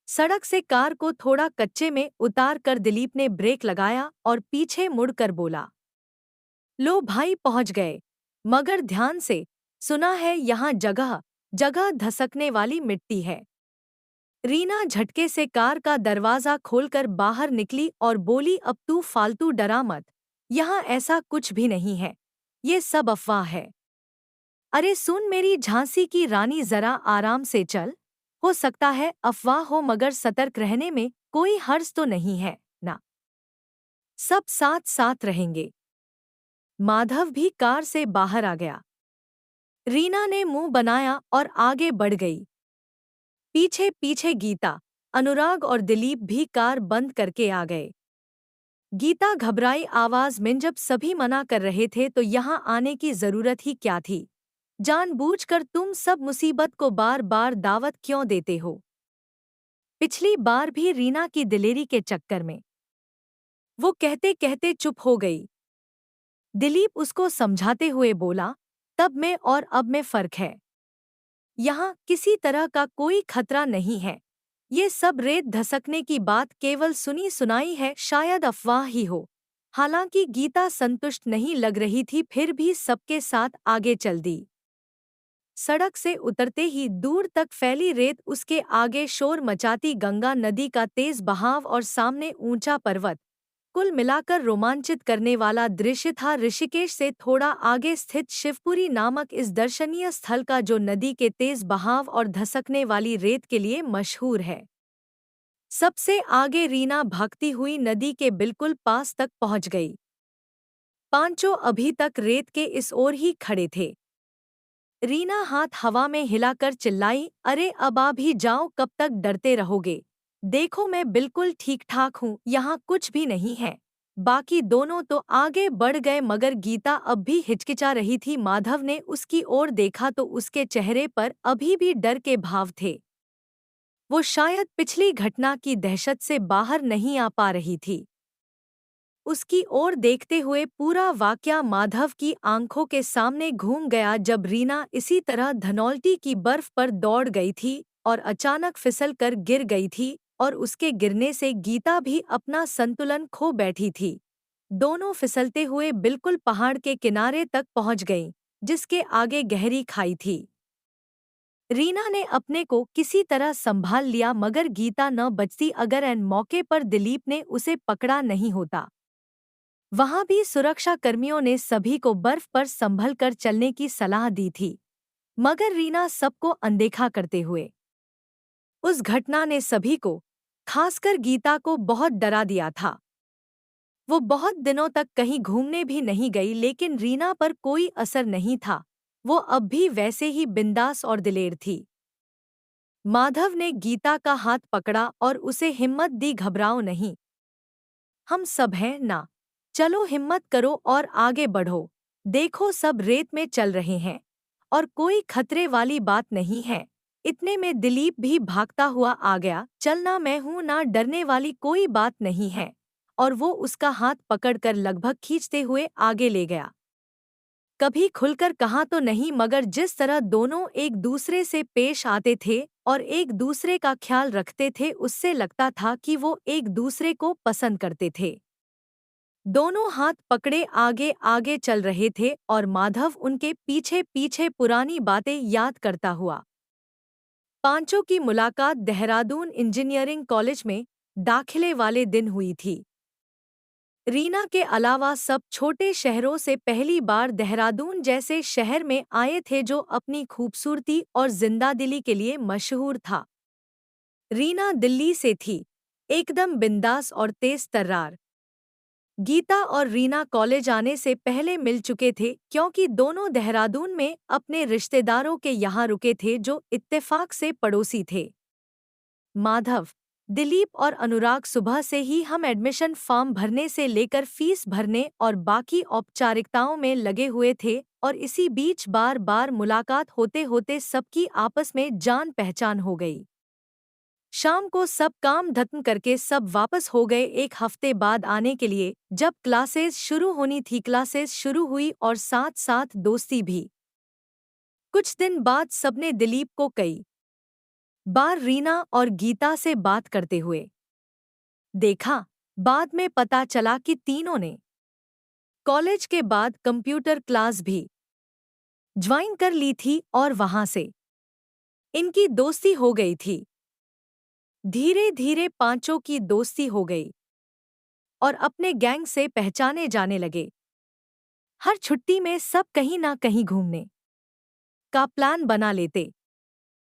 सड़क से कार को थोड़ा कच्चे में उतार कर दिलीप ने ब्रेक लगाया और पीछे मुड़कर बोला, लो भाई पहुंच गए। मगर ध्यान से सुना है, यहाँ जगह जगह धसकने वाली मिट्टी है। रीना झटके से कार का दरवाजा खोलकर बाहर निकली और बोली, अब तू फालतू डरा मत। यहाँ ऐसा कुछ भी नहीं है, ये सब अफवाह है। अरे सुन मेरी झांसी की रानी, जरा आराम से चल। हो सकता है अफवाह हो, मगर सतर्क रहने में कोई हर्ज तो नहीं है ना। सब साथ साथ रहेंगे। माधव भी कार से बाहर आ गया। रीना ने मुंह बनाया और आगे बढ़ गई। पीछे पीछे गीता, अनुराग और दिलीप भी कार बंद करके आ गए। गीता घबराई आवाज में, जब सभी मना कर रहे थे तो यहाँ आने की जरूरत ही क्या थी। जानबूझकर तुम सब मुसीबत को बार बार दावत क्यों देते हो। पिछली बार भी रीना की दिलेरी के चक्कर में वो कहते कहते चुप हो गई। दिलीप उसको समझाते हुए बोला, तब में और अब में फर्क है। यहाँ किसी तरह का कोई खतरा नहीं है। ये सब रेत धसकने की बात केवल सुनी सुनाई है, शायद अफवाह ही हो। हालांकि गीता संतुष्ट नहीं लग रही थी, फिर भी सबके साथ आगे चल दी। सड़क से उतरते ही दूर तक फैली रेत, उसके आगे शोर मचाती गंगा नदी का तेज बहाव और सामने ऊंचा पर्वत। कुल मिलाकर रोमांचित करने वाला दृश्य था। ऋषिकेश से थोड़ा आगे स्थित शिवपुरी नामक इस दर्शनीय स्थल का, जो नदी के तेज बहाव और धसकने वाली रेत के लिए मशहूर है। सबसे आगे रीना भागती हुई नदी के बिल्कुल पास तक पहुंच गई। पांचों अभी तक रेत के इस ओर ही खड़े थे। रीना हाथ हवा में हिलाकर चिल्लाई, अरे अब आ भी जाओ, कब तक डरते रहोगे। देखो मैं बिल्कुल ठीक ठाक हूँ, यहाँ कुछ भी नहीं है। बाकी दोनों तो आगे बढ़ गए, मगर गीता अब भी हिचकिचा रही थी। माधव ने उसकी ओर देखा तो उसके चेहरे पर अभी भी डर के भाव थे। वो शायद पिछली घटना की दहशत से बाहर नहीं आ पा रही थी। उसकी ओर देखते हुए पूरा वाकया माधव की आंखों के सामने घूम गया, जब रीना इसी तरह धनौल्टी की बर्फ पर दौड़ गई थी और अचानक फिसल कर गिर गई थी, और उसके गिरने से गीता भी अपना संतुलन खो बैठी थी। दोनों फिसलते हुए बिल्कुल पहाड़ के किनारे तक पहुंच गईं, जिसके आगे गहरी खाई थी। रीना ने अपने को किसी तरह संभाल लिया, मगर गीता न बचती अगर ऐन मौके पर दिलीप ने उसे पकड़ा नहीं होता। वहां भी सुरक्षा कर्मियों ने सभी को बर्फ पर संभल कर चलने की सलाह दी थी, मगर रीना सबको अनदेखा करते हुए उस घटना ने सभी को, खासकर गीता को, बहुत डरा दिया था। वो बहुत दिनों तक कहीं घूमने भी नहीं गई, लेकिन रीना पर कोई असर नहीं था। वो अब भी वैसे ही बिंदास और दिलेर थी। माधव ने गीता का हाथ पकड़ा और उसे हिम्मत दी, घबराओ नहीं, हम सब हैं ना। चलो हिम्मत करो और आगे बढ़ो। देखो सब रेत में चल रहे हैं और कोई खतरे वाली बात नहीं है। इतने में दिलीप भी भागता हुआ आ गया। चलना, मैं हूं ना, डरने वाली कोई बात नहीं है। और वो उसका हाथ पकड़कर लगभग खींचते हुए आगे ले गया। कभी खुलकर कहा तो नहीं, मगर जिस तरह दोनों एक दूसरे से पेश आते थे और एक दूसरे का ख्याल रखते थे, उससे लगता था कि वो एक दूसरे को पसंद करते थे। दोनों हाथ पकड़े आगे आगे चल रहे थे और माधव उनके पीछे पीछे पुरानी बातें याद करता हुआ। पांचों की मुलाकात देहरादून इंजीनियरिंग कॉलेज में दाखिले वाले दिन हुई थी। रीना के अलावा सब छोटे शहरों से पहली बार देहरादून जैसे शहर में आए थे, जो अपनी खूबसूरती और जिंदादिली के लिए मशहूर था। रीना दिल्ली से थी, एकदम बिंदास और तेज तर्रार। गीता और रीना कॉलेज आने से पहले मिल चुके थे, क्योंकि दोनों देहरादून में अपने रिश्तेदारों के यहाँ रुके थे, जो इत्तेफाक से पड़ोसी थे। माधव, दिलीप और अनुराग सुबह से ही हम एडमिशन फॉर्म भरने से लेकर फीस भरने और बाकी औपचारिकताओं में लगे हुए थे, और इसी बीच बार बार मुलाकात होते होते सबकी आपस में जान पहचान हो गई। शाम को सब काम खत्म करके सब वापस हो गए, एक हफ्ते बाद आने के लिए, जब क्लासेस शुरू होनी थी। क्लासेस शुरू हुई और साथ साथ दोस्ती भी। कुछ दिन बाद सबने दिलीप को कई बार रीना और गीता से बात करते हुए। देखा, बाद में पता चला कि तीनों ने कॉलेज के बाद कंप्यूटर क्लास भी ज्वाइन कर ली थी और वहां से इनकी दोस्ती हो गई थी। धीरे धीरे पांचों की दोस्ती हो गई और अपने गैंग से पहचाने जाने लगे। हर छुट्टी में सब कहीं ना कहीं घूमने का प्लान बना लेते।